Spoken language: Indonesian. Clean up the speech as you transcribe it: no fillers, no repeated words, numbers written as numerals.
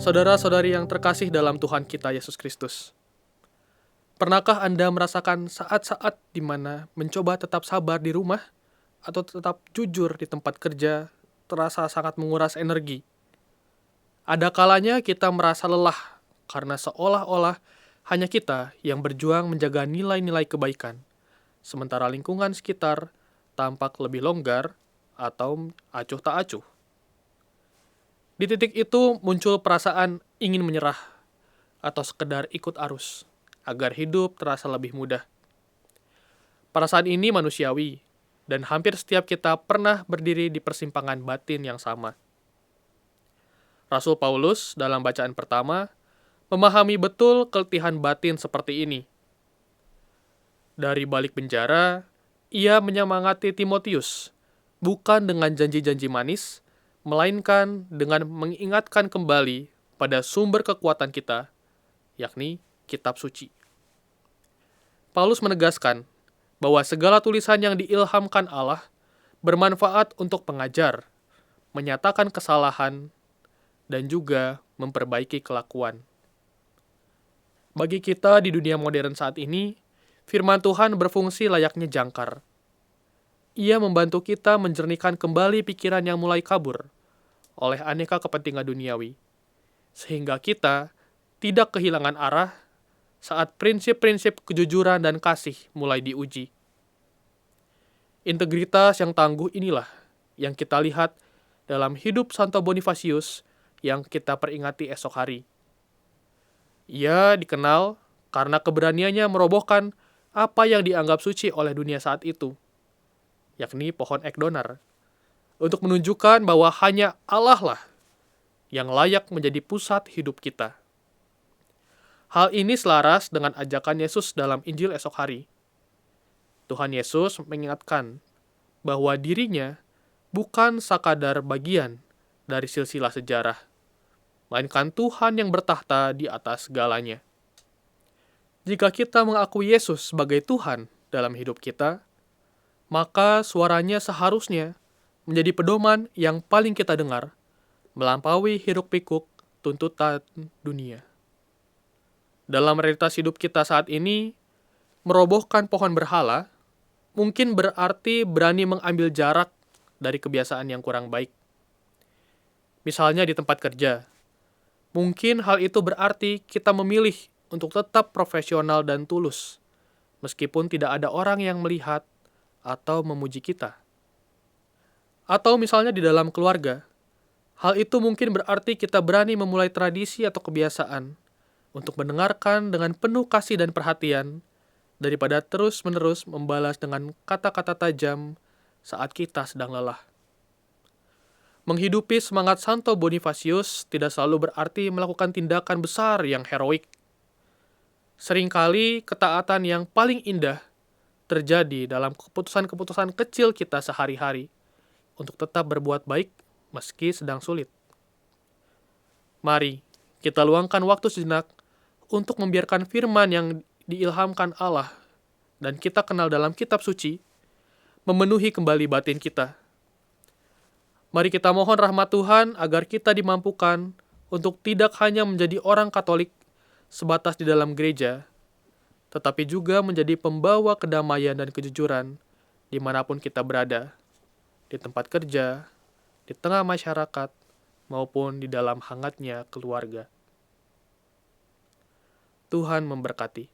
Saudara-saudari yang terkasih dalam Tuhan kita Yesus Kristus, pernahkah Anda merasakan saat-saat di mana mencoba tetap sabar di rumah atau tetap jujur di tempat kerja terasa sangat menguras energi? Ada kalanya kita merasa lelah karena seolah-olah hanya kita yang berjuang menjaga nilai-nilai kebaikan, sementara lingkungan sekitar tampak lebih longgar atau acuh tak acuh. Di titik itu muncul perasaan ingin menyerah atau sekedar ikut arus, agar hidup terasa lebih mudah. Perasaan ini manusiawi, dan hampir setiap kita pernah berdiri di persimpangan batin yang sama. Rasul Paulus dalam bacaan pertama memahami betul keletihan batin seperti ini. Dari balik penjara, ia menyemangati Timotius, bukan dengan janji-janji manis, melainkan dengan mengingatkan kembali pada sumber kekuatan kita, yakni kitab suci. Paulus menegaskan bahwa segala tulisan yang diilhamkan Allah bermanfaat untuk pengajar, menyatakan kesalahan, dan juga memperbaiki kelakuan. Bagi kita di dunia modern saat ini, firman Tuhan berfungsi layaknya jangkar. Ia membantu kita menjernihkan kembali pikiran yang mulai kabur oleh aneka kepentingan duniawi, sehingga kita tidak kehilangan arah saat prinsip-prinsip kejujuran dan kasih mulai diuji. Integritas yang tangguh inilah yang kita lihat dalam hidup Santo Bonifasius yang kita peringati esok hari. Ia dikenal karena keberaniannya merobohkan apa yang dianggap suci oleh dunia saat itu, yakni pohon ekdonar, untuk menunjukkan bahwa hanya Allah lah yang layak menjadi pusat hidup kita. Hal ini selaras dengan ajakan Yesus dalam Injil esok hari. Tuhan Yesus mengingatkan bahwa dirinya bukan sekadar bagian dari silsilah sejarah, melainkan Tuhan yang bertahta di atas segalanya. Jika kita mengakui Yesus sebagai Tuhan dalam hidup kita, maka suaranya seharusnya menjadi pedoman yang paling kita dengar, melampaui hiruk-pikuk tuntutan dunia. Dalam realitas hidup kita saat ini, merobohkan pohon berhala mungkin berarti berani mengambil jarak dari kebiasaan yang kurang baik. Misalnya di tempat kerja, mungkin hal itu berarti kita memilih untuk tetap profesional dan tulus, meskipun tidak ada orang yang melihat atau memuji kita. Atau misalnya di dalam keluarga, hal itu mungkin berarti kita berani memulai tradisi atau kebiasaan untuk mendengarkan dengan penuh kasih dan perhatian, daripada terus-menerus membalas dengan kata-kata tajam saat kita sedang lelah. Menghidupi semangat Santo Bonifasius tidak selalu berarti melakukan tindakan besar yang heroik. Seringkali ketaatan yang paling indah terjadi dalam keputusan-keputusan kecil kita sehari-hari untuk tetap berbuat baik meski sedang sulit. Mari kita luangkan waktu sejenak untuk membiarkan firman yang diilhamkan Allah dan kita kenal dalam kitab suci memenuhi kembali batin kita. Mari kita mohon rahmat Tuhan agar kita dimampukan untuk tidak hanya menjadi orang Katolik sebatas di dalam gereja, tetapi juga menjadi pembawa kedamaian dan kejujuran dimanapun kita berada, di tempat kerja, di tengah masyarakat, maupun di dalam hangatnya keluarga. Tuhan memberkati.